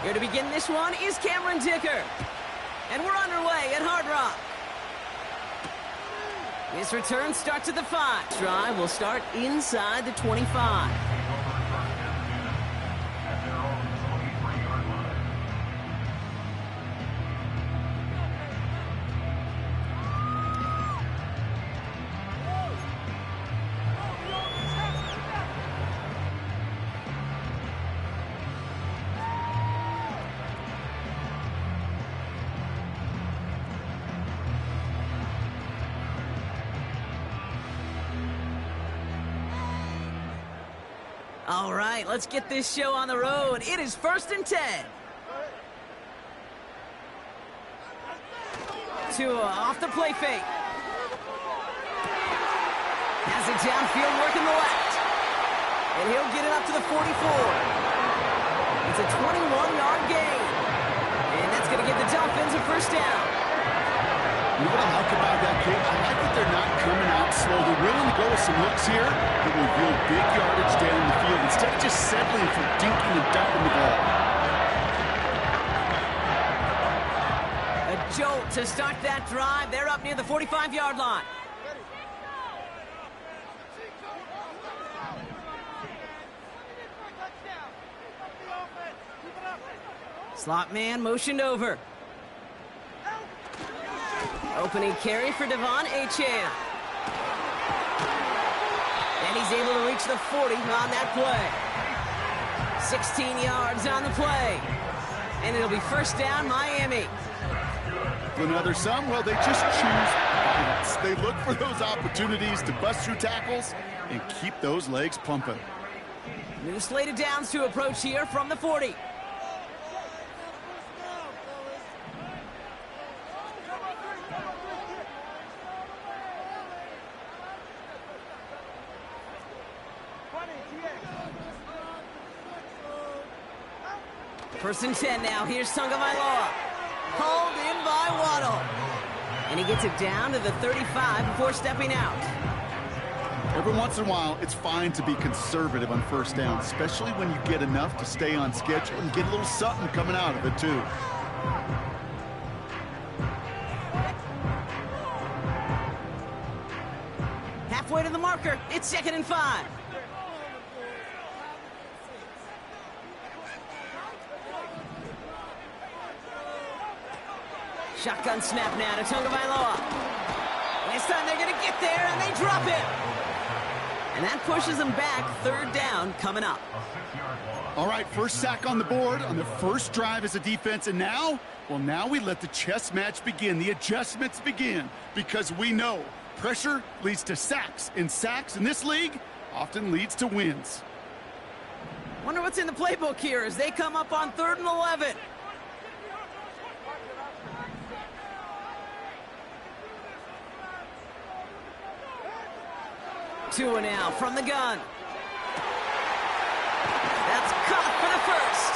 Here to begin this one is Cameron Dicker. And we're underway at Hard Rock. This return starts at the 5. Drive will start inside the 25. All right, let's get this show on the road. It is 1st and 10. Off the play fake. Has it downfield, working the left. And he'll get it up to the 44. It's a 21-yard gain. And that's going to give the Dolphins a first down. You know what I like about that kick? I like that they're not coming out slow. They're willing to go with some hooks here that will reveal big yardage down the field instead of just settling for dinking and dumping the ball. A jolt to start that drive. They're up near the 45-yard line. Slot man motioned over. Opening carry for Devon Achane. And he's able to reach the 40 on that play. 16 yards on the play. And it'll be first down, Miami. Another some, well, they just choose violence. They look for those opportunities to bust through tackles and keep those legs pumping. New slate of downs to approach here from the 40. First and 10 now. Here's Tagovailoa. Hauled in by Waddle. And he gets it down to the 35 before stepping out. Every once in a while, it's fine to be conservative on first down, especially when you get enough to stay on schedule and get a little something coming out of it, too. Halfway to the marker. It's 2nd and 5. Shotgun snap now to Tagovailoa. This time they're going to get there, and they drop it. And that pushes them back. 3rd down coming up. All right, first sack on the board on the first drive as a defense. And now, well, now we let the chess match begin. The adjustments begin because we know pressure leads to sacks. And sacks in this league often leads to wins. Wonder what's in the playbook here as they come up on 3rd and 11. Tua now from the gun. That's caught for the first.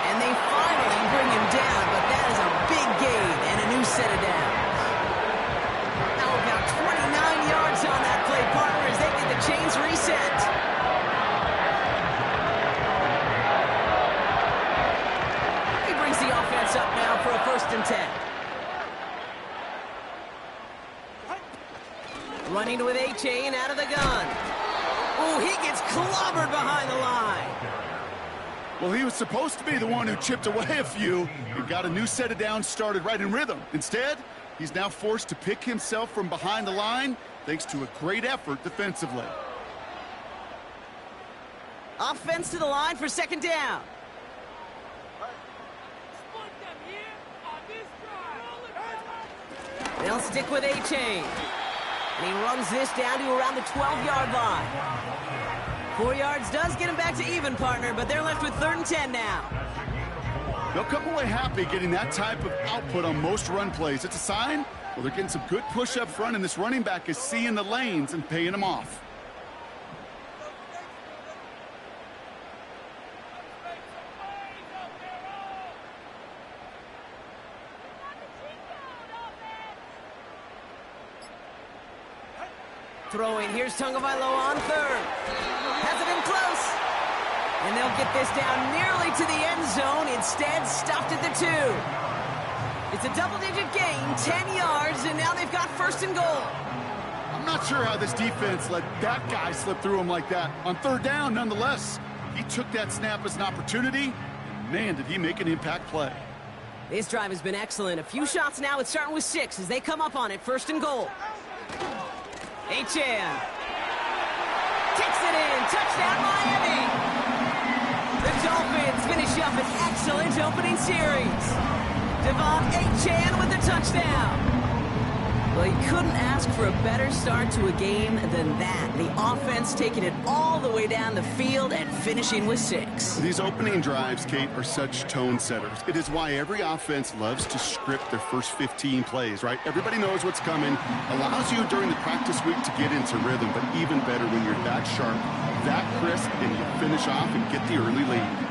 And they finally bring him down, but that is a big gain and a new set of downs. Now about 29 yards on that play, partner, as they get the chains reset. He brings the offense up now for a 1st and 10. Running with Achane out of the gun. Ooh, he gets clobbered behind the line. Well, he was supposed to be the one who chipped away a few and got a new set of downs started right in rhythm. Instead, he's now forced to pick himself from behind the line thanks to a great effort defensively. Offense to the line for 2nd down. They'll stick with Achane. And he runs this down to around the 12-yard line. 4 yards does get him back to even, partner, but they're left with 3rd and 10 now. They'll come away happy getting that type of output on most run plays. It's a sign, well, they're getting some good push up front, and this running back is seeing the lanes and paying them off. Throwing, here's Tagovailoa on 3rd. Has it in close. And they'll get this down nearly to the end zone. Instead, stopped at the 2. It's a double-digit gain, 10 yards, and now they've got first and goal. I'm not sure how this defense let that guy slip through him like that. On third down, nonetheless, he took that snap as an opportunity, and man, did he make an impact play. This drive has been excellent. A few shots now. It's starting with 6 as they come up on it. First and goal. Achane takes it in. Touchdown, Miami. The Dolphins finish up an excellent opening series. Devon Achane with the touchdown. Well, you couldn't ask for a better start to a game than that. The offense taking it all the way down the field and finishing with 6. These opening drives, Kate, are such tone setters. It is why every offense loves to script their first 15 plays, right? Everybody knows what's coming. Allows you during the practice week to get into rhythm, but even better when you're that sharp, that crisp, and you finish off and get the early lead.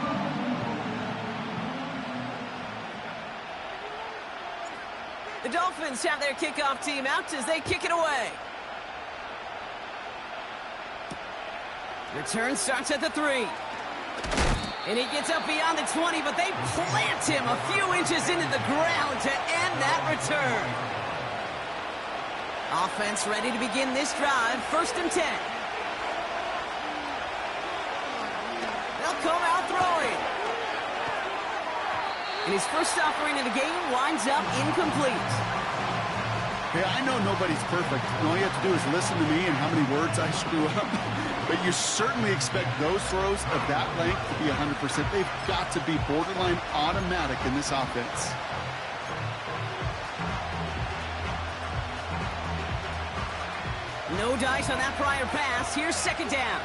The Dolphins have their kickoff team out as they kick it away. Return starts at the 3. And he gets up beyond the 20, but they plant him a few inches into the ground to end that return. Offense ready to begin this drive. First and 10. They'll come out throwing. And his first offering of the game winds up incomplete. Hey, I know nobody's perfect, and all you have to do is listen to me and how many words I screw up. But you certainly expect those throws of that length to be 100%. They've got to be borderline automatic in this offense. No dice on that prior pass. Here's second down.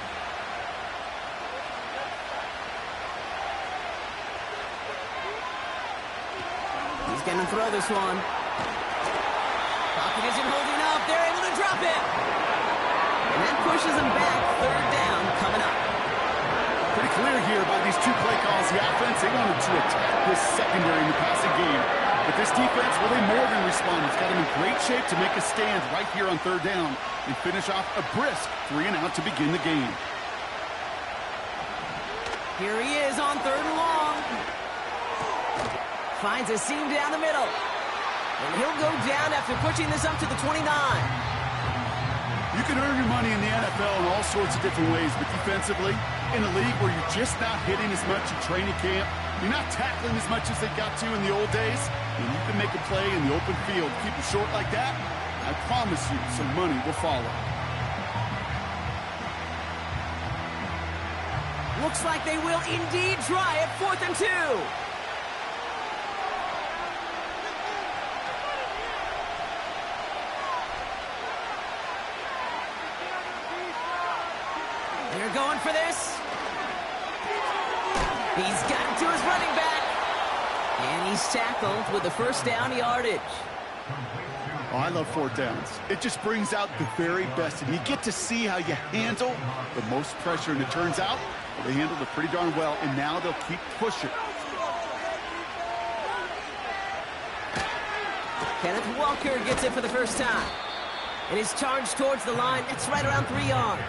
He's going to throw this one. Pocket isn't holding up. They're able to drop it. And that pushes them back. Third down coming up. Pretty clear here by these 2 play calls. The offense, they wanted to attack this secondary in the passing game. But this defense, well, they more than respond. It's got them in great shape to make a stand right here on third down and finish off a brisk 3 and out to begin the game. Here he is on third and long. Finds a seam down the middle. And he'll go down after pushing this up to the 29. You can earn your money in the NFL in all sorts of different ways, but defensively, in a league where you're just not hitting as much in training camp, you're not tackling as much as they got to in the old days, and you can make a play in the open field. Keep it short like that, I promise you some money will follow. Looks like they will indeed try it. 4th and 2. They're going for this. He's got to his running back. And he's tackled with the first down yardage. Oh, I love 4th downs. It just brings out the very best. And you get to see how you handle the most pressure. And it turns out they handled it pretty darn well. And now they'll keep pushing. Kenneth Walker gets it for the first time. And is charged towards the line. It's right around 3 yards.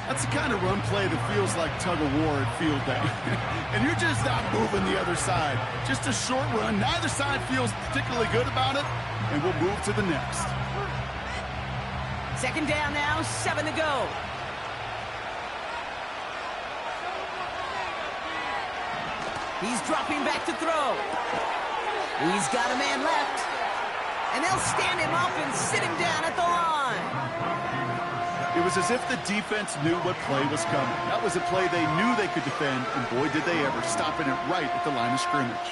That's the kind of run play that feels like tug-of-war at field day. And you're just not moving the other side. Just a short run. Neither side feels particularly good about it. And we'll move to the next. Second down now, 7 to go. He's dropping back to throw. He's got a man left. And they'll stand him up and sit him down at the line. It was as if the defense knew what play was coming. That was a play they knew they could defend, and boy, did they ever, stopping it right at the line of scrimmage.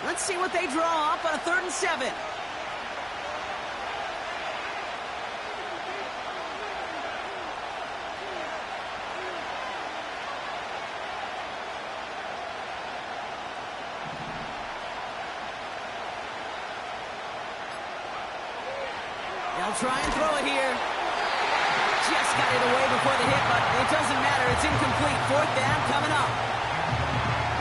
Let's see what they draw up on a 3rd and 7. They'll try and throw it here. Just got it away before the hit, but it doesn't matter. It's incomplete. 4th down coming up.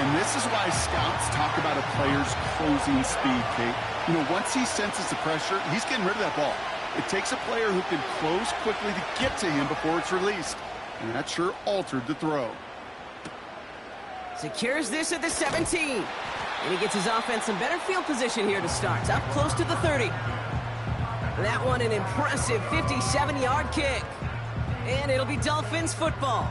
And this is why scouts talk about a player's closing speed, Kate. You know, once he senses the pressure, he's getting rid of that ball. It takes a player who can close quickly to get to him before it's released. And that sure altered the throw. Secures this at the 17. And he gets his offense some better field position here to start. It's up close to the 30. That one an impressive 57-yard kick. And it'll be Dolphins football.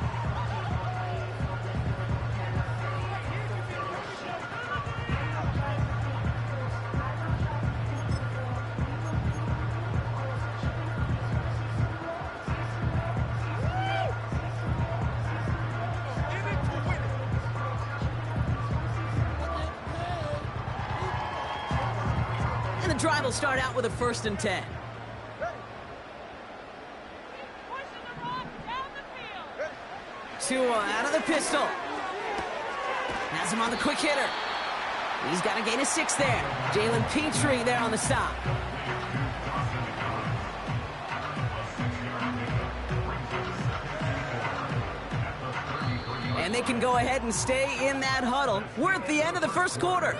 And the drive will start out with a 1st and 10. Tua out of the pistol. Has him on the quick hitter. He's got to gain a 6 there. Jalen Petrie there on the stop. And they can go ahead and stay in that huddle. We're at the end of the first quarter.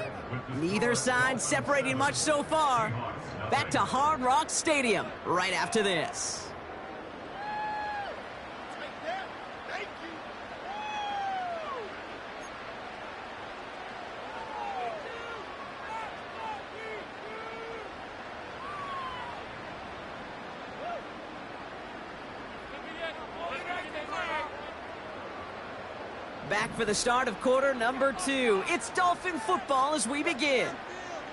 Neither side separating much so far. Back to Hard Rock Stadium right after this. Back for the start of quarter number 2. It's Dolphin football as we begin.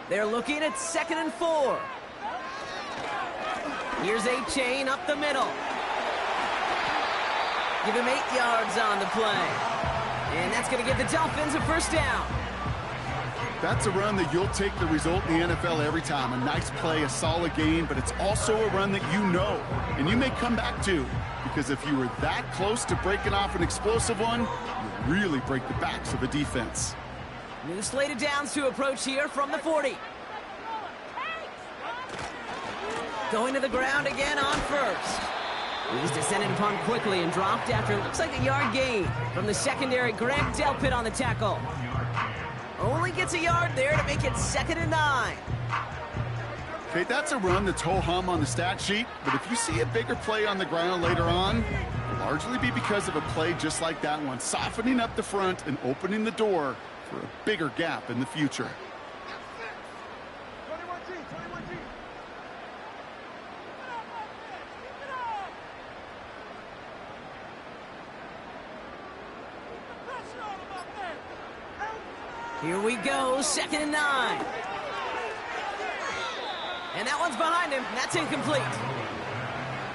They're looking at 2nd and 4. Here's a chain up the middle. Give him 8 yards on the play. And that's going to give the Dolphins a 1st down. That's a run that you'll take the result in the NFL every time. A nice play, a solid gain, but it's also a run that you know, and you may come back to. Because if you were that close to breaking off an explosive one, you really break the backs of the defense. New slated downs to approach here from the 40. Going to the ground again on 1st. He's descended upon quickly and dropped after it looks like a yard gain from the secondary. Greg Delpit on the tackle. Only gets a yard there to make it 2nd and 9. Okay, that's a run that's ho-hum on the stat sheet, but if you see a bigger play on the ground later on, it'll largely be because of a play just like that one, softening up the front and opening the door for a bigger gap in the future. Here we go, 2nd and 9. And that one's behind him. That's incomplete.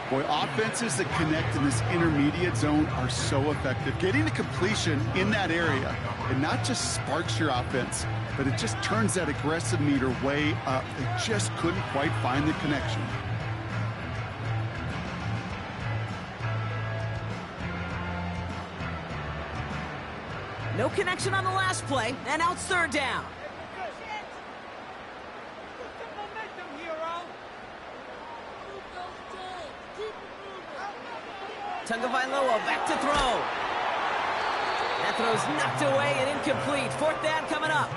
Boy, offenses that connect in this intermediate zone are so effective. Getting a completion in that area, it not just sparks your offense, but it just turns that aggressive meter way up. They just couldn't quite find the connection. No connection on the last play, and now it's 3rd down. Tagovailoa back to throw. That throw's knocked away and incomplete. 4th down coming up.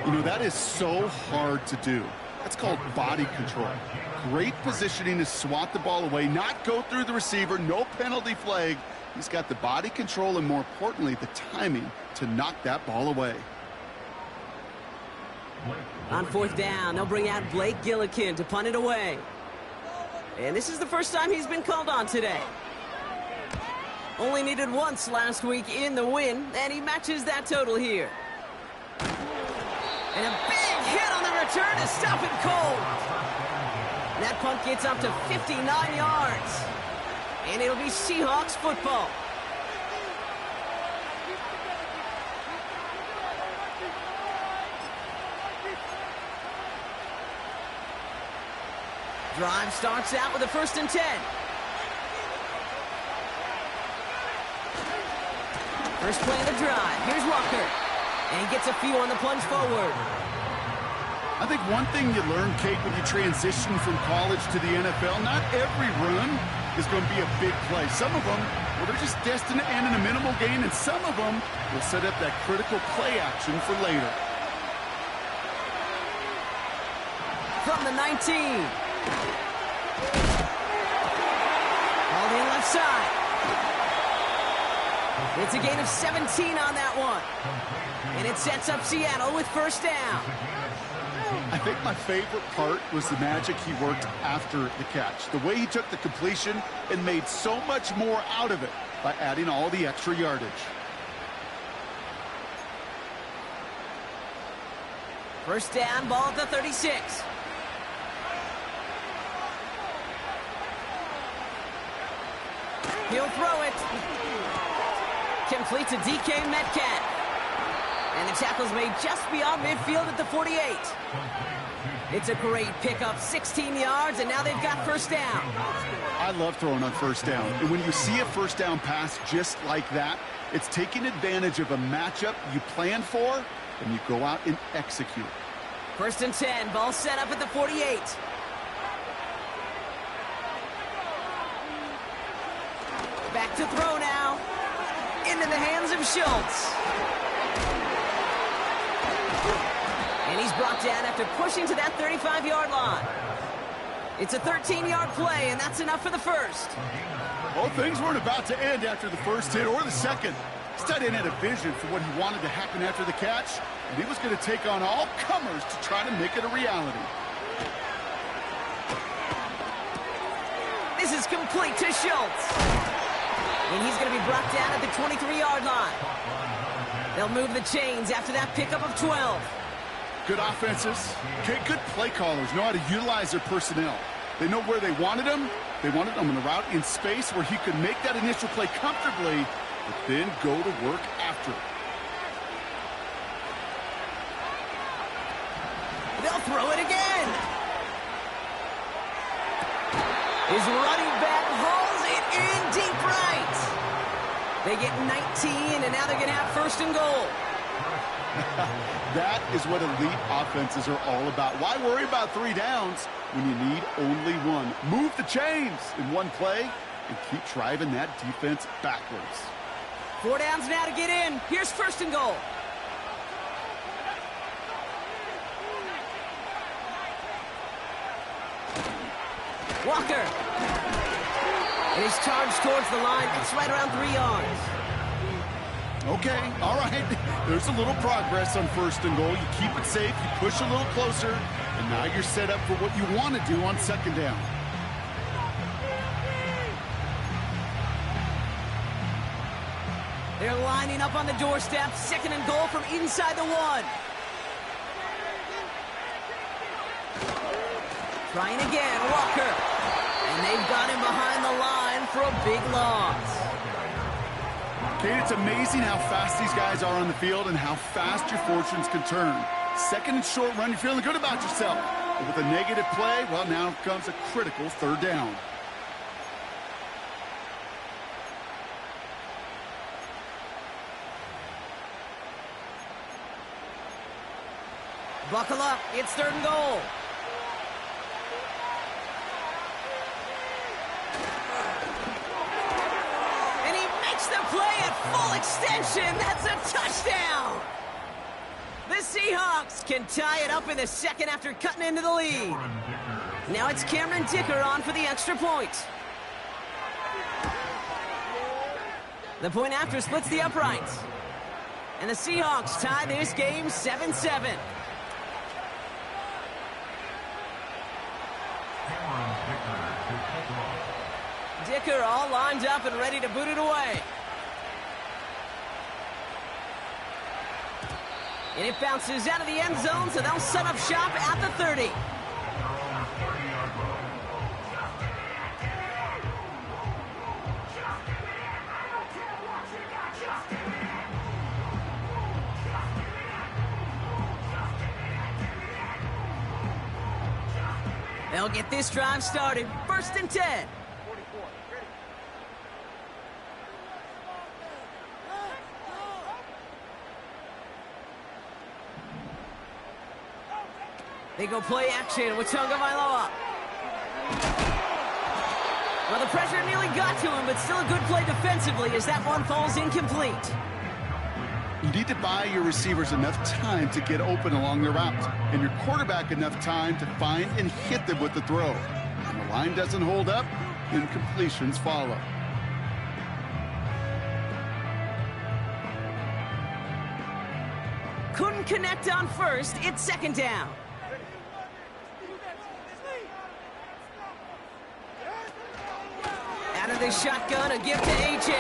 You know, that is so hard to do. That's called body control. Great positioning to swat the ball away, not go through the receiver, no penalty flag. He's got the body control and, more importantly, the timing to knock that ball away. On 4th down, they'll bring out Blake Gillikin to punt it away. And this is the first time he's been called on today. Only needed once last week in the win, and he matches that total here. And a big hit on the return to stop it cold. That punt gets up to 59 yards. And it'll be Seahawks football. Drive starts out with a 1st and 10. First play of the drive. Here's Walker. And he gets a few on the plunge forward. I think one thing you learn, Kate, when you transition from college to the NFL, not every run is going to be a big play. Some of them, well, they're just destined to end in a minimal gain, and some of them will set up that critical play action for later. From the 19. Ball in left side. It's a gain of 17 on that one. And it sets up Seattle with first down. I think my favorite part was the magic he worked after the catch. The way he took the completion and made so much more out of it by adding all the extra yardage. First down, ball at the 36. He'll throw it. Complete to DK Metcalf. And the tackle's made just beyond midfield at the 48. It's a great pickup, 16 yards, and now they've got first down. I love throwing on first down. And when you see a first down pass just like that, it's taking advantage of a matchup you planned for, and you go out and execute. First and 10, ball set up at the 48. Back to throw now. Into the hands of Schultz. And he's brought down after pushing to that 35-yard line. It's a 13-yard play, and that's enough for the first. Well, things weren't about to end after the first hit or the second. This tight end had a vision for what he wanted to happen after the catch, and he was going to take on all comers to try to make it a reality. This is complete to Schultz. And he's going to be brought down at the 23-yard line. They'll move the chains after that pickup of 12. Good offenses. Okay, good play callers know how to utilize their personnel. They know where they wanted him. They wanted him on the route in space where he could make that initial play comfortably, but then go to work after it. They'll throw it again. His running back hauls it in deep right. They get 19, and now they're going to have first and goal. That is what elite offenses are all about. Why worry about 3 downs when you need only one? Move the chains in one play and keep driving that defense backwards. 4 downs now to get in. Here's first and goal. Walker. And he's charged towards the line. It's right around 3 yards. Okay, all right. There's a little progress on first and goal. You keep it safe, you push a little closer, and now you're set up for what you want to do on second down. They're lining up on the doorstep. Second and goal from inside the 1. Trying again, Walker. And they've got him behind the line for a big loss. Kate, it's amazing how fast these guys are on the field and how fast your fortunes can turn. Second and short run, you're feeling good about yourself. But with a negative play, well, now comes a critical third down. Buckle up, it's third and goal. And he makes the play at full extension. That's a touchdown. The Seahawks can tie it up in the second after cutting into the lead. Now it's Cameron Dicker on for the extra point. The point after splits the uprights. And the Seahawks tie this game 7-7. Dicker all lined up and ready to boot it away. And it bounces out of the end zone, so they'll set up shop at the 30. They'll get this drive started. First and 10. They go play action with Tagovailoa. Well, the pressure nearly got to him, but still a good play defensively as that one falls incomplete. You need to buy your receivers enough time to get open along the route, and your quarterback enough time to find and hit them with the throw. the line doesn't hold up, incompletions follow. Couldn't connect on first. It's second down. Out of the shotgun, a gift to A.J.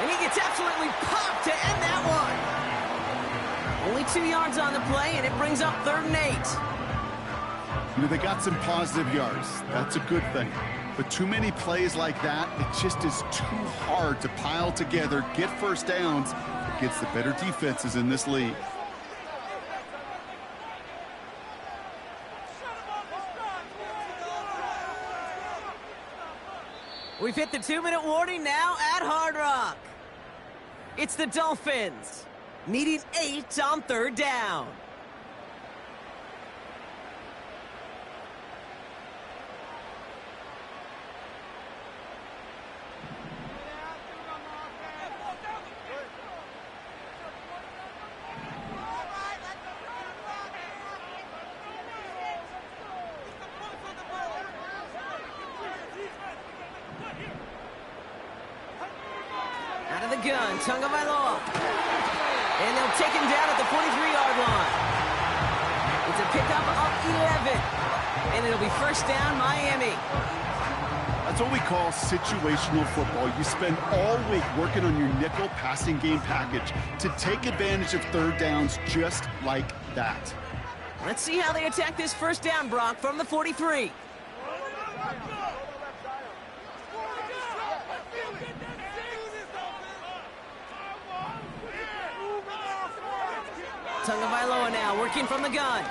And he gets absolutely popped to end that one. Only 2 yards on the play, and it brings up 3rd and 8. You know, they got some positive yards. That's a good thing. But too many plays like that, it just is too hard to pile together, get first downs against the better defenses in this league. We've hit the 2-minute warning now at Hard Rock. It's the Dolphins, needing 8 on 3rd down. Gun, Tagovailoa. And they'll take him down at the 43-yard line. It's a pickup of 11. And it'll be first down, Miami. That's what we call situational football. You spend all week working on your nickel passing game package to take advantage of 3rd downs just like that. Let's see how they attack this first down, Brock, from the 43. Tagovailoa now working from the gun.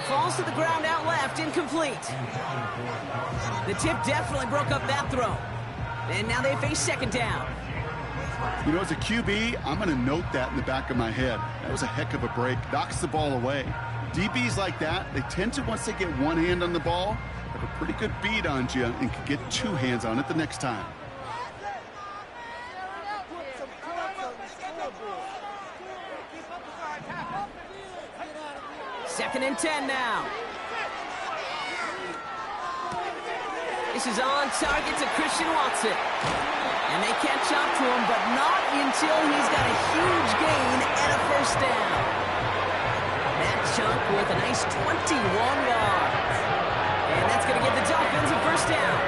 Falls to the ground out left, incomplete. The tip definitely broke up that throw. And now they face second down. You know, as a QB, I'm going to note that in the back of my head. That was a heck of a break. Knocks the ball away. DBs like that, they tend to, once they get one hand on the ball, have a pretty good beat on you and can get 2 hands on it the next time. Second and 10 now. This is on target to Christian Watson. And they catch up to him, but not until he's got a huge gain and a first down. That chunk with a nice 21 yards. And that's going to give the Dolphins a first down.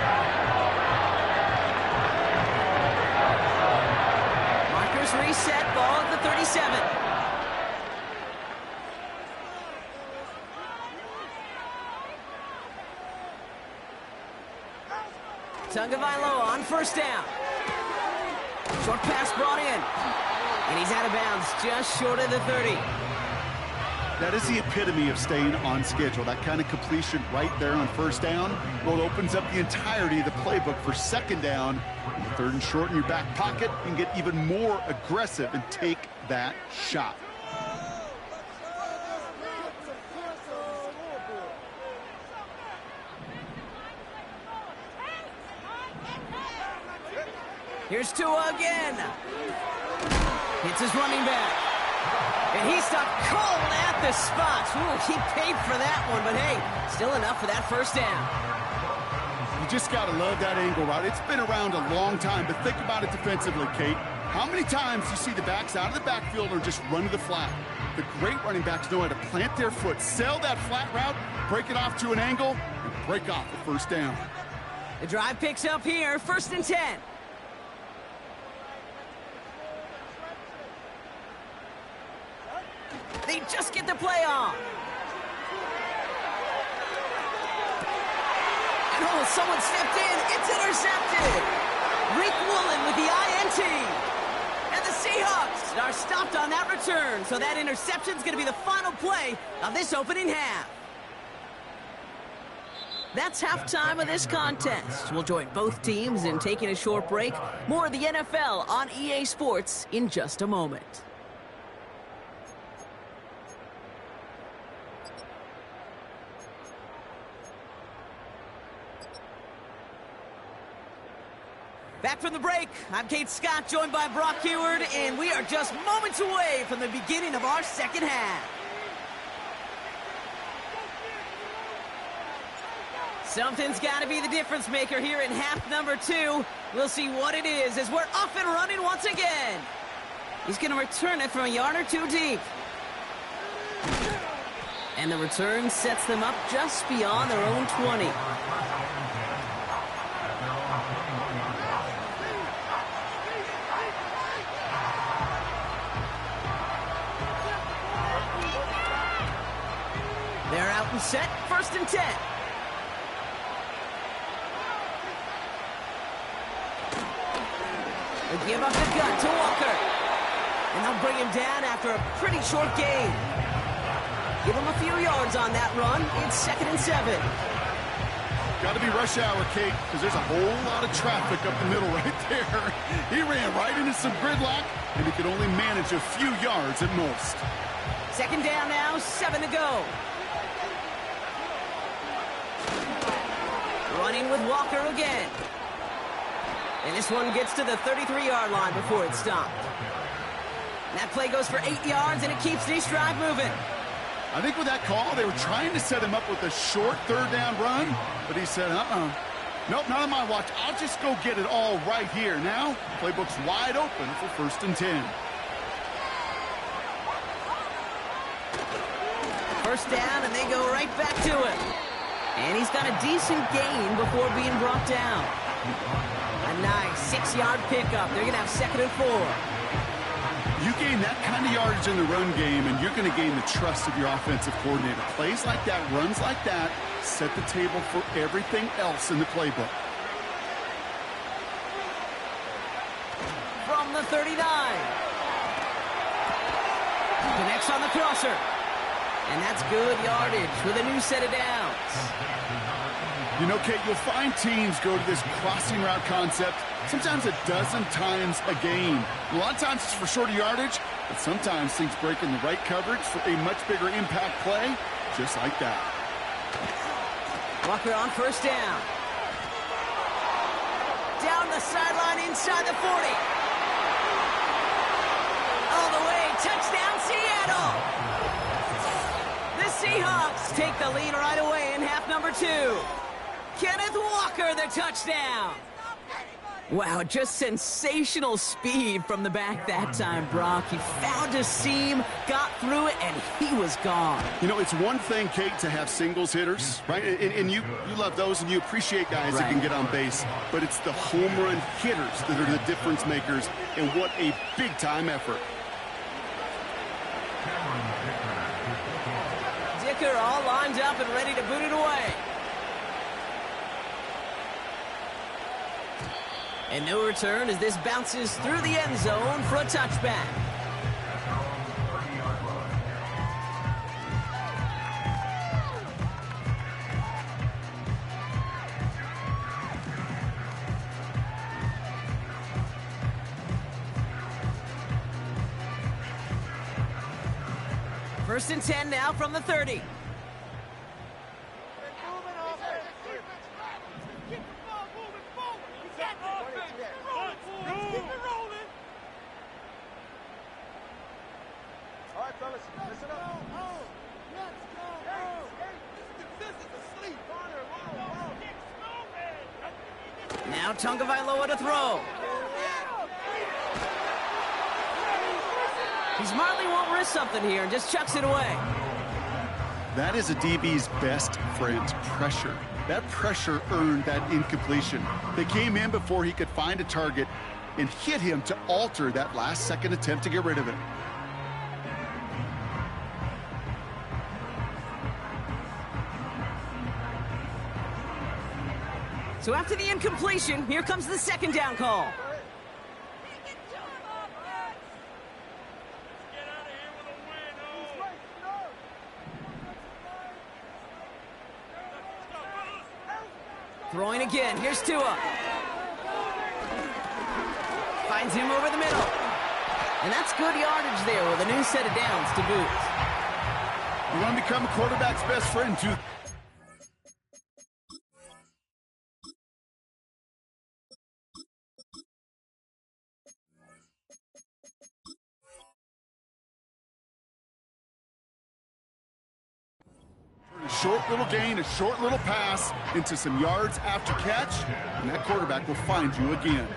Markers reset, ball at the 37. Tagovailoa on first down. Short pass brought in. And he's out of bounds just short of the 30. That is the epitome of staying on schedule. That kind of completion right there on first down. Well, it opens up the entirety of the playbook for second down. 3rd and short in your back pocket and get even more aggressive and take that shot. Here's Tua again. Hits his running back. And he stopped cold at the spot. Ooh, he paid for that one, but hey, still enough for that first down. You just got to love that angle route. It's been around a long time, but think about it defensively, Kate. How many times do you see the backs out of the backfield or just run to the flat? The great running backs know how to plant their foot, sell that flat route, break it off to an angle, and break off the first down. The drive picks up here, 1st and 10. They just get the play on. And oh, someone stepped in. It's intercepted. Rick Woolen with the INT. And the Seahawks are stopped on that return. So that interception is going to be the final play of this opening half. That's halftime of this contest. We'll join both teams in taking a short break. More of the NFL on EA Sports in just a moment. Back from the break, I'm Kate Scott, joined by Brock Heward, and we are just moments away from the beginning of our second half. Something's got to be the difference maker here in half number 2. We'll see what it is as we're off and running once again. He's going to return it from a yard or two deep. And the return sets them up just beyond their own 20. They're out and set, 1st and 10. They give up the gut to Walker. And they'll bring him down after a pretty short gain. Give him a few yards on that run. It's 2nd and 7. Got to be rush hour, Kate, because there's a whole lot of traffic up the middle right there. He ran right into some gridlock, and he could only manage a few yards at most. 2nd down now, 7 to go. Running with Walker again. And this one gets to the 33-yard line before it's stopped. That play goes for 8 yards, and it keeps this drive moving. I think with that call, they were trying to set him up with a short 3rd down run, but he said, nope, not on my watch. I'll just go get it all right here. Now, playbook's wide open for 1st and 10. 1st down, and they go right back to it. And he's got a decent gain before being brought down. A nice 6-yard pickup. They're going to have 2nd and 4. You gain that kind of yardage in the run game, and you're going to gain the trust of your offensive coordinator. Plays like that, runs like that, set the table for everything else in the playbook. From the 39. Connects on the crosser. And that's good yardage with a new set of downs. You know, Kate, you'll find teams go to this crossing route concept sometimes a dozen times a game. A lot of times it's for shorter yardage, but sometimes things break in the right coverage for a much bigger impact play, just like that. Walker on 1st down. Down the sideline inside the 40. All the way, touchdown Seattle! The Seahawks take the lead right away in half number 2. Kenneth Walker, the touchdown. Wow, just sensational speed from the back that time, Brock. He found a seam, got through it, and he was gone. You know, it's one thing, Kate, to have singles hitters, right? And you love those, and you appreciate guys that can get on base. But it's the home run hitters that are the difference makers, and what a big-time effort. Dicker all lined up and ready to boot it away. And no return as this bounces through the end zone for a touchback. First and 10 now from the 30. Now Tungavailoa to throw. He smartly won't risk something here and just chucks it away. That is a DB's best friend, pressure. That pressure earned that incompletion. They came in before he could find a target and hit him to alter that last-second attempt to get rid of it. So after the incompletion, here comes the 2nd down call. Throwing again. Here's Tua. Finds him over the middle. And that's good yardage there with a new set of downs to boot. You want to become a quarterback's best friend, too. short little gain, a short little pass into some yards after catch, and that quarterback will find you again.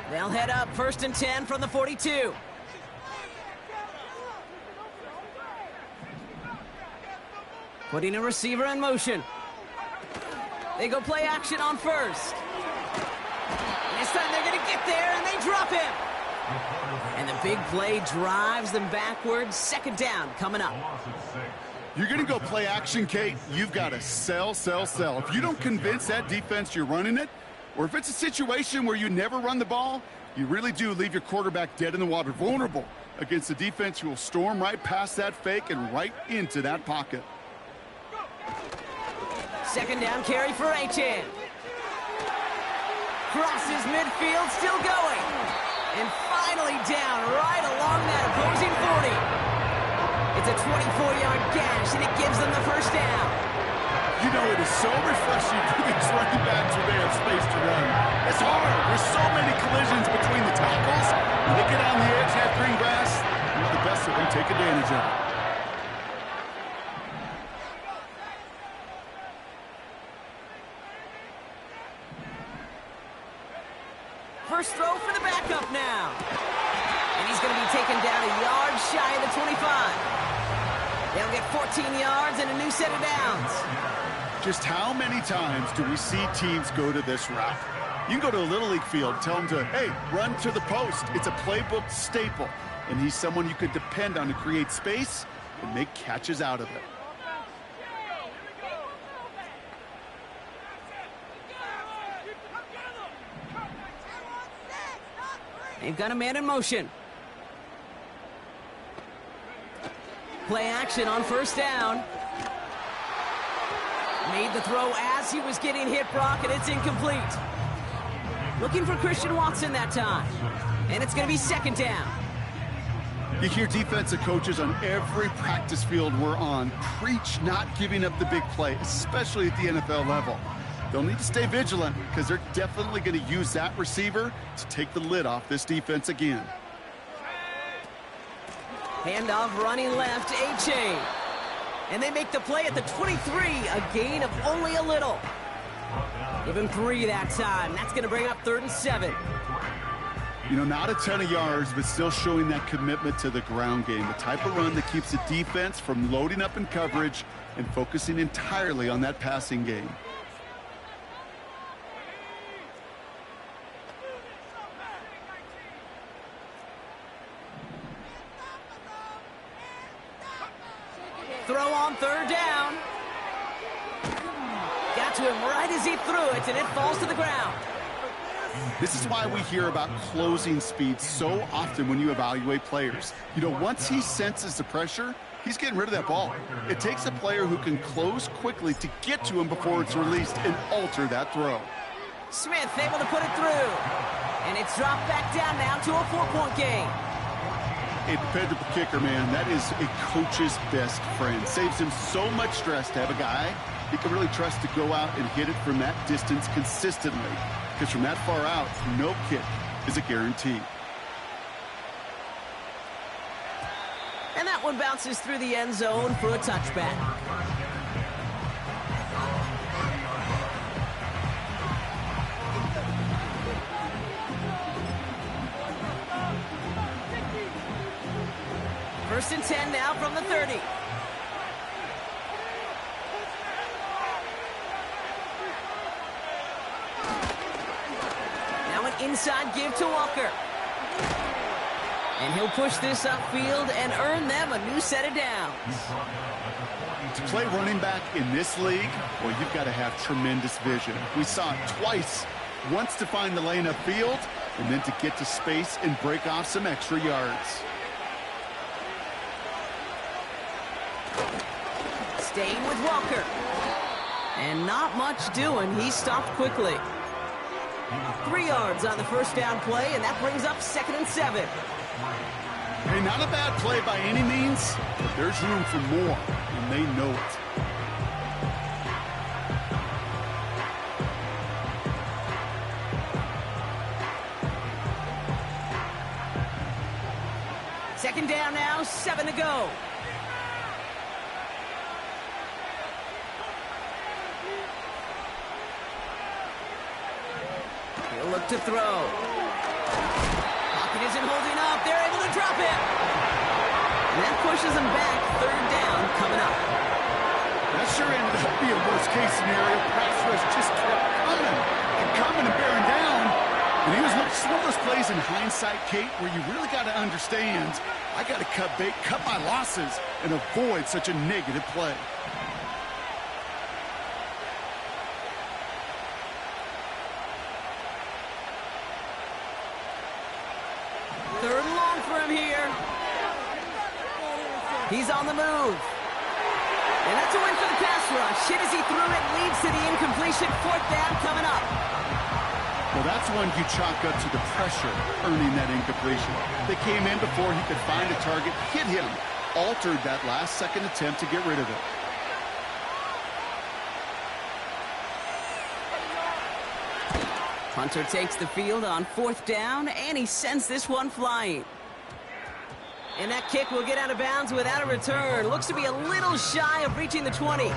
They'll head up 1st and 10 from the 42. Putting a receiver in motion. They go play action on 1st. This time they're going to get there, and they drop him. And the big play drives them backwards. 2nd down coming up. You're going to go play action, Kate. You've got to sell, sell, sell. If you don't convince that defense you're running it, or if it's a situation where you never run the ball, you really do leave your quarterback dead in the water, vulnerable against a defense who will storm right past that fake and right into that pocket. 2nd down carry for Achane. Crosses midfield, still going. And finally down right along that opposing 40. It's a 24-yard gash, and it gives them the 1st down. You know, it is so refreshing for these running backs when they have space to run. It's hard. There's so many collisions between the tackles. When they get on the edge, have green grass, the best of them take advantage of it. First throw for the backup now. And he's going to be taken down a yard shy of the 25. They'll get 14 yards and a new set of downs. Just how many times do we see teams go to this route? You can go to a Little League field, tell them to, hey, run to the post. It's a playbook staple. And he's someone you could depend on to create space and make catches out of it. They've got a man in motion. Play action on 1st down. Made the throw as he was getting hit, Brock, and it's incomplete. Looking for Christian Watson that time. And it's going to be 2nd down. You hear defensive coaches on every practice field we're on preach not giving up the big play, especially at the NFL level. They'll need to stay vigilant because they're definitely going to use that receiver to take the lid off this defense again. Handoff running left, Achane. And they make the play at the 23, a gain of only a little. Give him 3 that time. That's going to bring up 3rd and 7. You know, not a ton of yards, but still showing that commitment to the ground game. The type of run that keeps the defense from loading up in coverage and focusing entirely on that passing game. Throw on 3rd down. Got to him right as he threw it, and it falls to the ground. This is why we hear about closing speed so often when you evaluate players. You know, once he senses the pressure, he's getting rid of that ball. It takes a player who can close quickly to get to him before it's released and alter that throw. Smith able to put it through. And it's dropped back down now to a 4-point game. A dependable kicker, man, that is a coach's best friend. Saves him so much stress to have a guy he can really trust to go out and hit it from that distance consistently. Because from that far out, no kick is a guarantee. And that one bounces through the end zone for a touchback. First and 10 now from the 30. Now an inside give to Walker. And he'll push this upfield and earn them a new set of downs. To play running back in this league, well, you've got to have tremendous vision. We saw it twice. Once to find the lane upfield, and then to get to space and break off some extra yards. Staying with Walker. And not much doing. He stopped quickly. 3 yards on the first down play, and that brings up 2nd and 7. Hey, not a bad play by any means, but there's room for more, and they know it. Second down now, 7 to go. He'll look to throw. Pocket isn't holding up. They're able to drop it. And that pushes them back. Third down coming up. That sure ended up being a worst-case scenario. Pass rush just kept coming and bearing down. And he was just one of those plays in hindsight, Kate, where you really got to understand, I got to cut bait, cut my losses, and avoid such a negative play. Third and long for him here. He's on the move. And that's a win for the pass rush. Hit as he threw it, leads to the incompletion. Fourth down coming up. Well, that's one you chalk up to the pressure earning that incompletion. They came in before he could find a target, hit him, altered that last-second attempt to get rid of it. Hunter takes the field on fourth down, and he sends this one flying. And that kick will get out of bounds without a return. Looks to be a little shy of reaching the 20.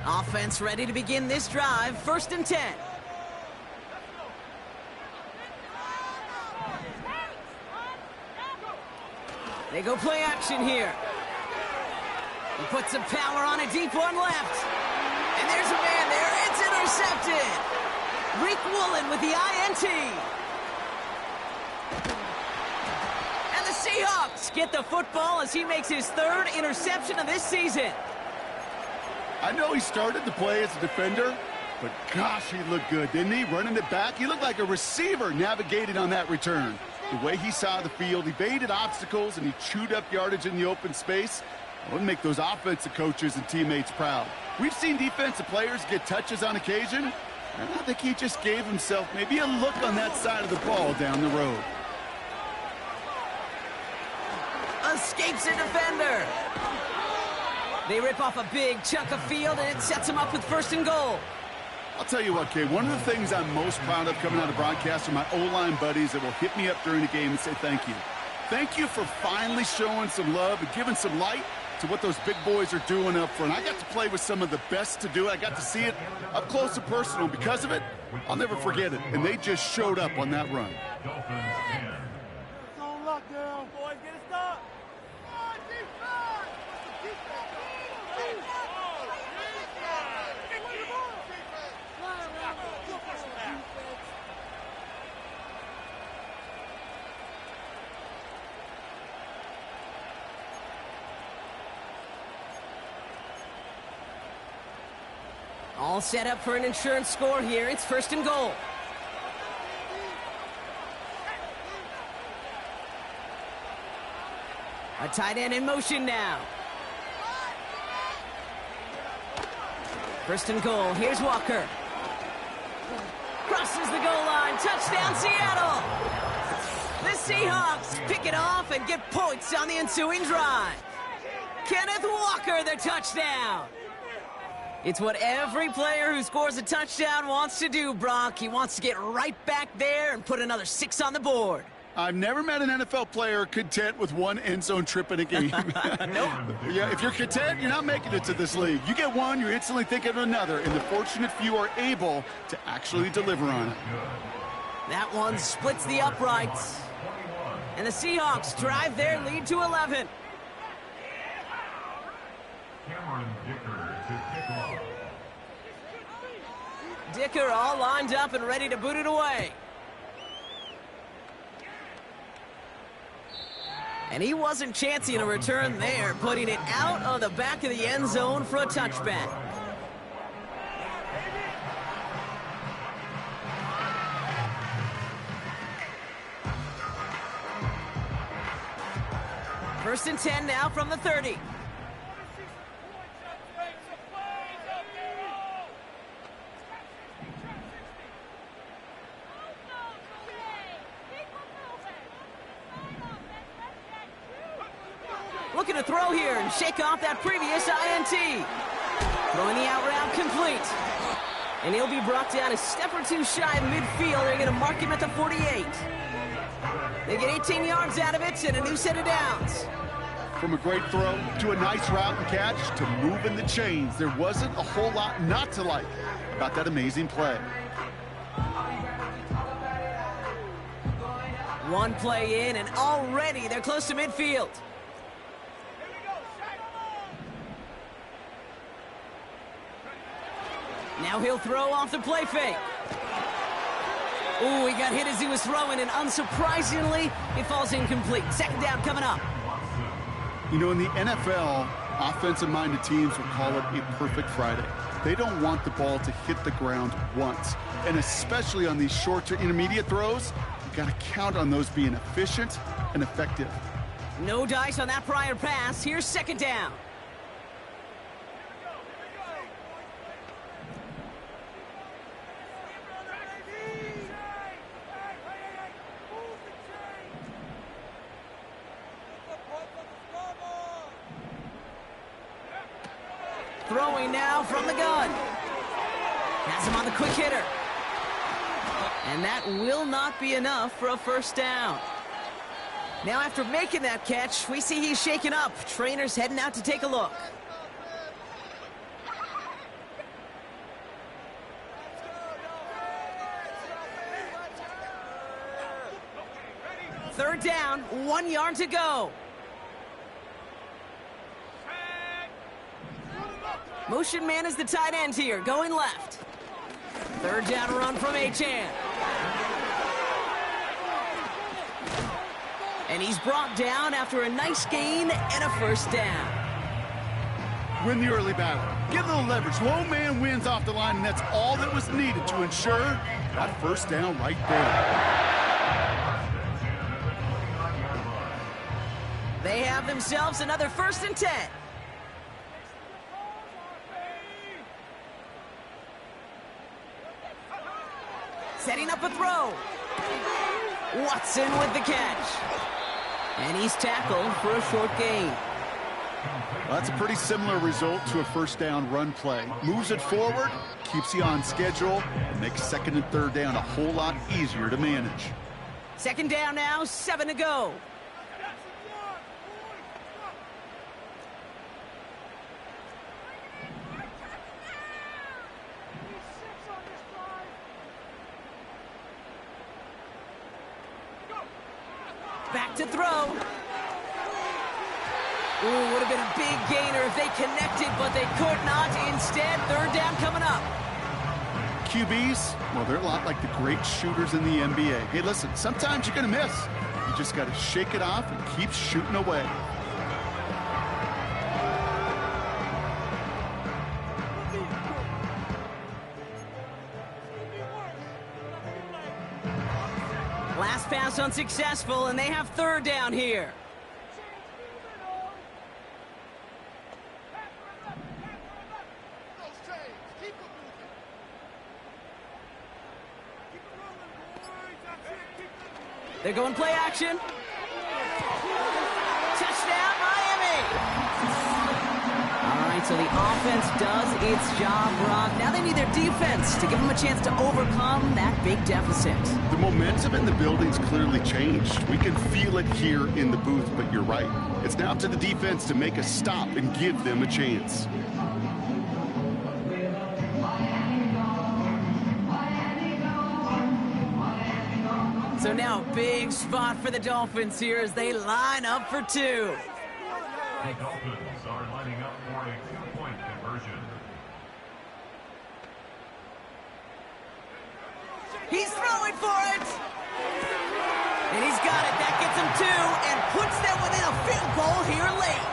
Offense ready to begin this drive. First and 10. They go play action here. He puts some power on a deep one left. And there's a man there. It's intercepted. Reek Woolen with the INT. And the Seahawks get the football as he makes his third interception of this season. I know he started the play as a defender, but gosh, he looked good, didn't he? Running it back, he looked like a receiver navigating on that return. The way he saw the field, he evaded obstacles, and he chewed up yardage in the open space. It would make those offensive coaches and teammates proud. We've seen defensive players get touches on occasion, and I think he just gave himself maybe a look on that side of the ball down the road. Escapes a defender. They rip off a big chunk of field, and it sets them up with first and goal. I'll tell you what, Kay, one of the things I'm most proud of coming out of broadcast are my O-line buddies that will hit me up during the game and say thank you. Thank you for finally showing some love and giving some light to what those big boys are doing up front. I got to play with some of the best to do it. I got to see it up close and personal. Because of it, I'll never forget it. And they just showed up on that run. Boys, get a stop. All set up for an insurance score here. It's first and goal. A tight end in motion now. First and goal. Here's Walker. Crosses the goal line. Touchdown, Seattle. The Seahawks pick it off and get points on the ensuing drive. Kenneth Walker, the touchdown. It's what every player who scores a touchdown wants to do, Brock. He wants to get right back there and put another 6 on the board. I've never met an NFL player content with one end zone trip in a game. Nope. Yeah, if you're content, you're not making it to this league. You get one, you're instantly thinking of another, and the fortunate few are able to actually deliver on it. That one splits the uprights. And the Seahawks drive their lead to 11. Dicker all lined up and ready to boot it away. And he wasn't chancing a return there, putting it out of the back of the end zone for a touchback. First and 10 now from the 30. looking to throw here and shake off that previous INT. Throwing the out route complete. And he'll be brought down a step or two shy of midfield. They're going to mark him at the 48. They get 18 yards out of it and a new set of downs. From a great throw to a nice route and catch to moving the chains, there wasn't a whole lot not to like about that amazing play. One play in, and already they're close to midfield. Now he'll throw off the play fake. Ooh, he got hit as he was throwing, and unsurprisingly, it falls incomplete. Second down coming up. You know, in the NFL, offensive-minded teams will call it a perfect Friday. They don't want the ball to hit the ground once. And especially on these short to intermediate throws, you got to count on those being efficient and effective. No dice on that prior pass. Here's second down. Throwing now from the gun. Has him on the quick hitter. And that will not be enough for a first down. Now after making that catch, we see he's shaken up. Trainer's heading out to take a look. Third down, 1 yard to go. Motion man is the tight end here, going left. Third down run from Achan. And he's brought down after a nice gain and a first down. Win the early battle. Get a little leverage. Low man wins off the line, and that's all that was needed to ensure that first down right there. They have themselves another 1st and 10. Setting up a throw. Watson with the catch. And he's tackled for a short gain. Well, that's a pretty similar result to a first down run play. Moves it forward, keeps you on schedule, and makes second and third down a whole lot easier to manage. Second down now, 7 to go. Back to throw. Ooh, would have been a big gainer if they connected, but they could not. Instead, third down coming up. QBs, well, they're a lot like the great shooters in the NBA. Hey, listen, sometimes you're going to miss. You just got to shake it off and keep shooting away. Last pass unsuccessful, and they have third down here. They're going play action. Touchdown, Miami! All right, so the offense does its job, Rob. Now they need their defense to give them a chance to overcome that big deficit. The momentum in the building's clearly changed. We can feel it here in the booth, but you're right. It's now up to the defense to make a stop and give them a chance. So now a big spot for the Dolphins here as they line up for two. The Dolphins are lining up for a two-point conversion. He's throwing for it. And he's got it. That gets him two and puts them within a field goal here late.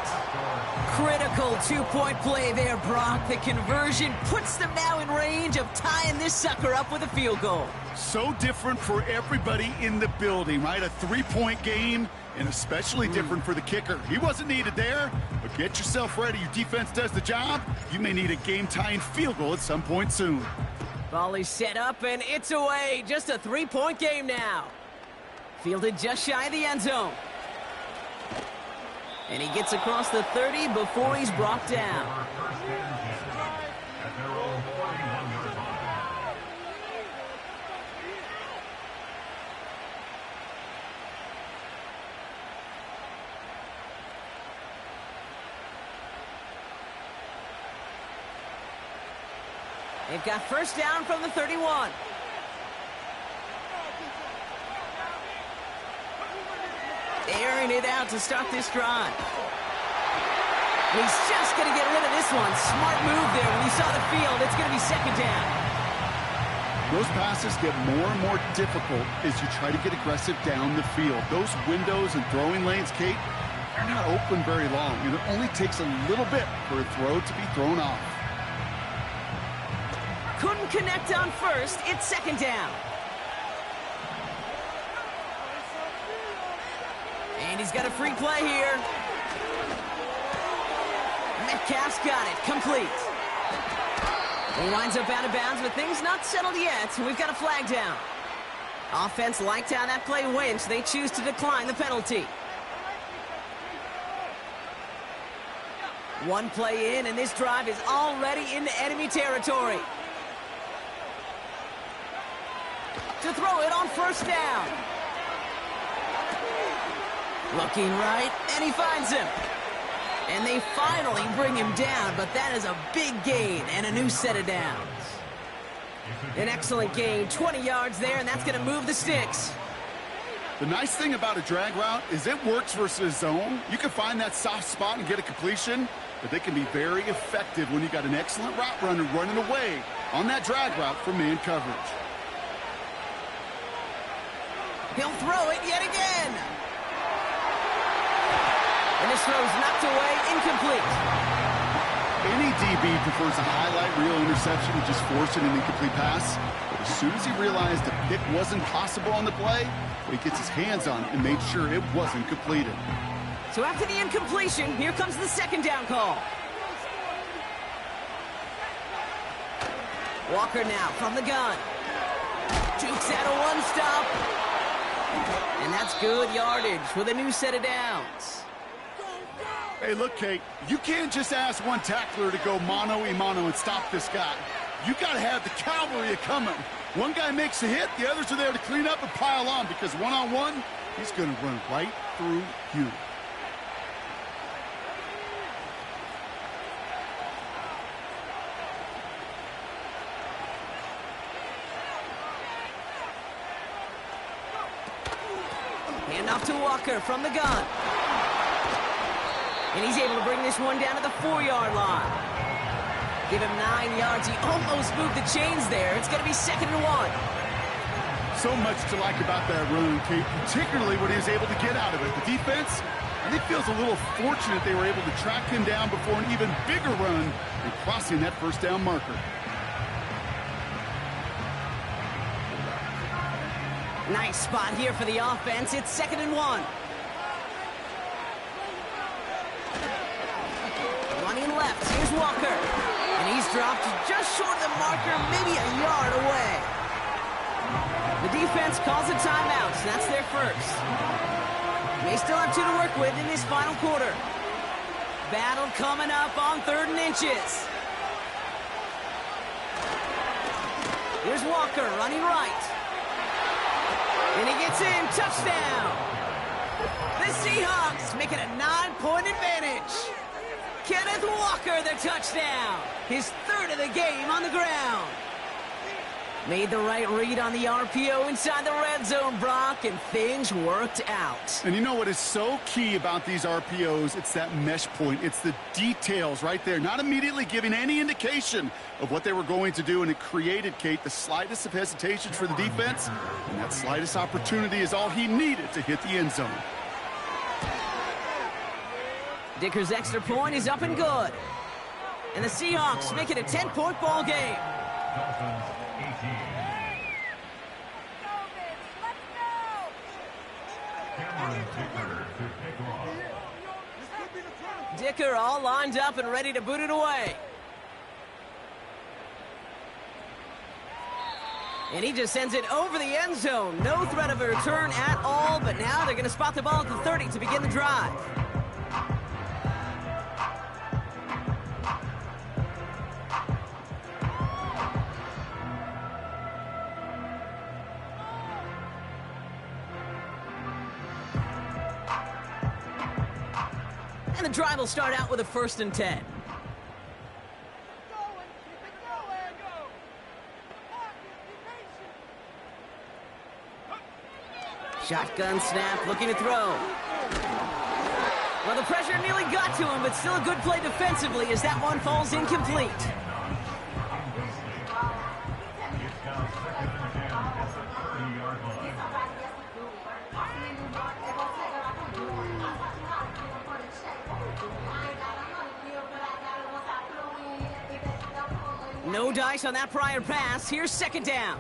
Critical two-point play there, Brock. The conversion puts them now in range of tying this sucker up with a field goal. So different for everybody in the building, right? A three-point game, and especially different for the kicker. He wasn't needed there, but get yourself ready. Your defense does the job. You may need a game-tying field goal at some point soon. Volley set up, and it's away. Just a three-point game now. Fielded just shy of the end zone. And he gets across the 30 before he's brought down. First and 10 at their own 41-yard line. They've got first down from the 31. Airing it out to start this drive. He's just going to get rid of this one. Smart move there. When he saw the field, it's going to be second down. Those passes get more and more difficult as you try to get aggressive down the field. Those windows and throwing lanes, Kate, they're not open very long. And it only takes a little bit for a throw to be thrown off. Couldn't connect on first. It's second down. And he's got a free play here. Metcalf's got it. Complete. He winds up out of bounds, but things not settled yet. We've got a flag down. Offense liked how that play went, so they choose to decline the penalty. One play in, and this drive is already into enemy territory. To throw it on first down. Looking right, and he finds him. And they finally bring him down, but that is a big gain and a new set of downs. An excellent gain, 20 yards there, and that's going to move the sticks. The nice thing about a drag route is it works versus zone. You can find that soft spot and get a completion, but they can be very effective when you got an excellent route runner running away on that drag route from man coverage. He'll throw it yet again. And this throw's knocked away, incomplete. Any DB prefers a highlight reel interception to just forcing an incomplete pass. But as soon as he realized a pick wasn't possible on the play, he gets his hands on it and made sure it wasn't completed. So after the incompletion, here comes the second down call. Walker now from the gun. Jukes out a one-stop. And that's good yardage with a new set of downs. Hey, look, Kate, you can't just ask one tackler to go mano-a-mano and stop this guy. You got to have the cavalry coming. One guy makes a hit, the others are there to clean up and pile on, because one-on-one, he's going to run right through you. Handoff to Walker from the gun. And he's able to bring this one down to the 4-yard line. Give him 9 yards. He almost moved the chains there. It's going to be second and 1. So much to like about that run, Kate, particularly when he was able to get out of it. The defense, I think, feels a little fortunate they were able to track him down before an even bigger run and crossing that first down marker. Nice spot here for the offense. It's second and 1. Running left, here's Walker. And he's dropped just short of the marker, maybe a yard away. The defense calls a timeout, so that's their first. They still have 2 to work with in this final quarter. Battle coming up on 3rd and inches. Here's Walker running right. And he gets in, touchdown. The Seahawks make it a 9-point advantage. Kenneth Walker, the touchdown. His 3rd of the game on the ground. Made the right read on the RPO inside the red zone, Brock, and things worked out. And you know what is so key about these RPOs? It's that mesh point. It's the details right there. Not immediately giving any indication of what they were going to do, and it created, Kate, the slightest of hesitations for the defense, and that slightest opportunity is all he needed to hit the end zone. Dicker's extra point is up and good. And the Seahawks make it a 10-point ball game. Dolphins 18. Cameron Dicker to kick off. Dicker all lined up and ready to boot it away. And he just sends it over the end zone. No threat of a return at all, but now they're going to spot the ball at the 30 to begin the drive. drive will start out with a 1st and 10. Shotgun snap, looking to throw. Well, the pressure nearly got to him, but still a good play defensively as that one falls incomplete. No dice on that prior pass. Here's 2nd down.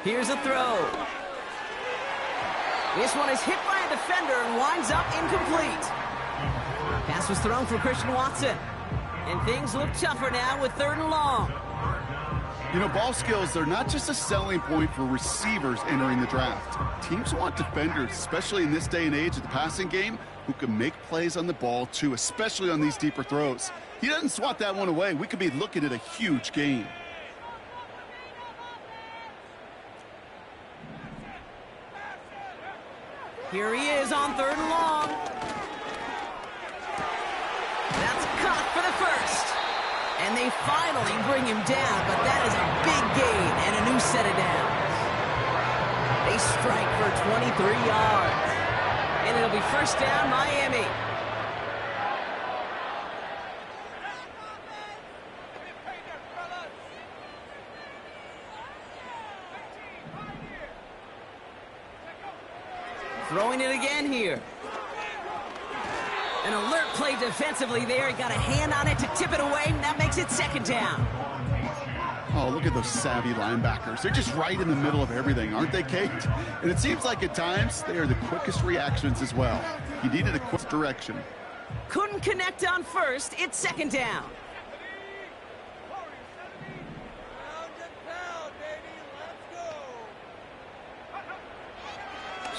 Here's a throw. This one is hit by a defender and winds up incomplete. Pass was thrown for Christian Watson. And things look tougher now with 3rd and long. You know, ball skills, they're not just a selling point for receivers entering the draft. Teams want defenders, especially in this day and age of the passing game, who can make plays on the ball too, especially on these deeper throws. He doesn't swat that one away. We could be looking at a huge gain. Here he is on 3rd and long. That's caught for the 1st. And they finally bring him down, but that is a big gain and a new set of downs. They strike for 23 yards. And it'll be 1st down, Miami. Throwing it again here. An alert play defensively there. He got a hand on it to tip it away, and that makes it 2nd down. Oh, look at those savvy linebackers. They're just right in the middle of everything, aren't they, Kate? And it seems like at times they are the quickest reactions as well. He needed a quick direction. Couldn't connect on 1st. It's 2nd down.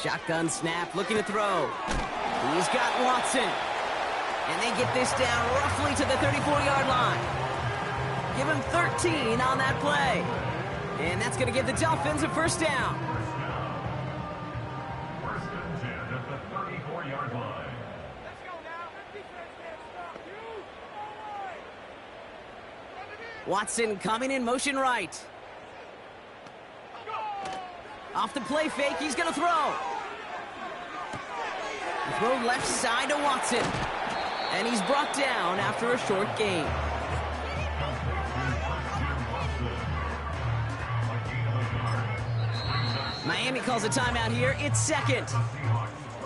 Shotgun snap, looking to throw. He's got Watson. And they get this down roughly to the 34-yard line. Give him 13 on that play. And that's going to give the Dolphins a 1st down. 1st and 10 at the 34-yard line. Let's go now. Defense can't stop you. Watson coming in motion right. Off the play fake, he's going to throw. Throw left side to Watson. And he's brought down after a short gain. Miami calls a timeout here. It's 2nd.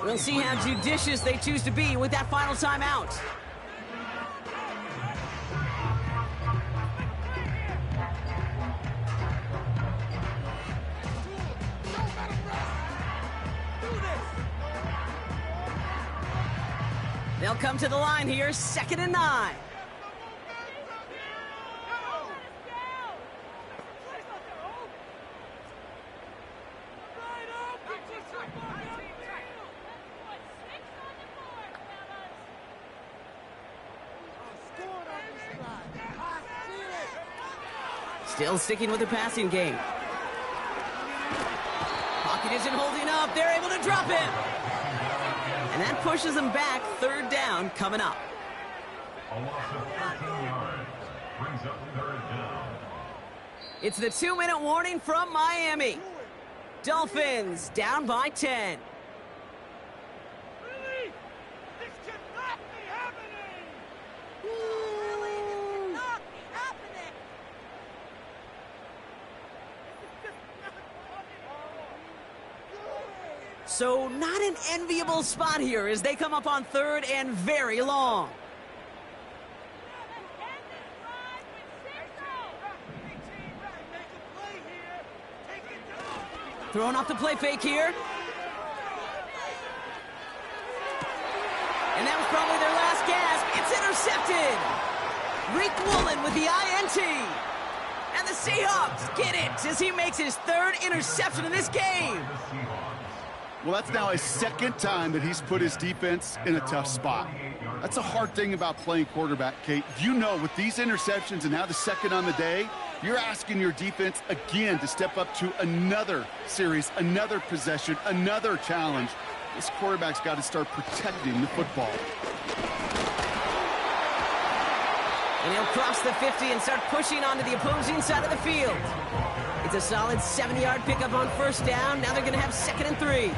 We'll see how judicious they choose to be with that final timeout. They'll come to the line here, 2nd and 9. Still sticking with the passing game. Pocket isn't holding up. They're able to drop him. And that pushes them back. 3rd down coming up. A loss of 13 yards brings up 3rd down. It's the 2-minute warning from Miami. Dolphins down by 10. Really? This cannot be happening! Really? This cannot be happening! This is just not So not an enviable spot here as they come up on 3rd and very long. Throwing off the play fake here. And that was probably their last gasp. It's intercepted. Reek Woolen with the INT. And the Seahawks get it as he makes his 3rd interception in this game. Well, that's now a second time that he's put his defense in a tough spot. That's a hard thing about playing quarterback, Kate. You know, with these interceptions and now the second on the day, you're asking your defense again to step up to another series, another possession, another challenge. This quarterback's got to start protecting the football. And he'll cross the 50 and start pushing onto the opposing side of the field. It's a solid 70-yard pickup on first down. Now they're going to have 2nd and 3.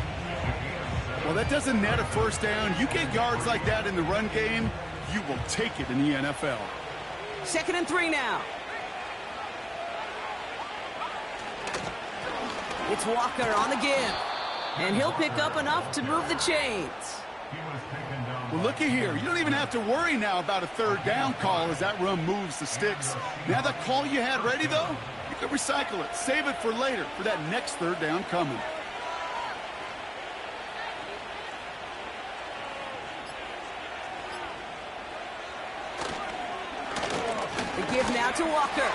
Well, that doesn't net a first down. You get yards like that in the run game, you will take it in the NFL. 2nd and 3 now. It's Walker on the give. And he'll pick up enough to move the chains. Well, looky here. You don't even have to worry now about a third down call as that run moves the sticks. Now that call you had ready, though, you can recycle it. Save it for later for that next third down coming. The give now to Walker.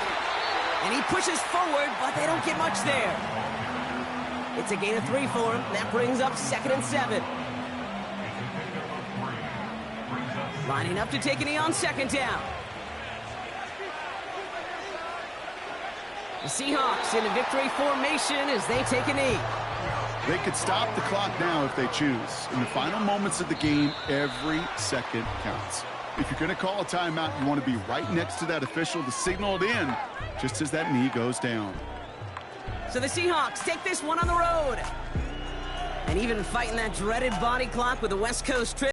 And he pushes forward, but they don't get much there. It's a gain of 3 for him. That brings up 2nd and 7. Lining up to take a knee on 2nd down. The Seahawks in a victory formation as they take a knee. They could stop the clock now if they choose. In the final moments of the game, every second counts. If you're going to call a timeout, you want to be right next to that official to signal it in just as that knee goes down. So the Seahawks take this one on the road. And even fighting that dreaded body clock with a West Coast trip.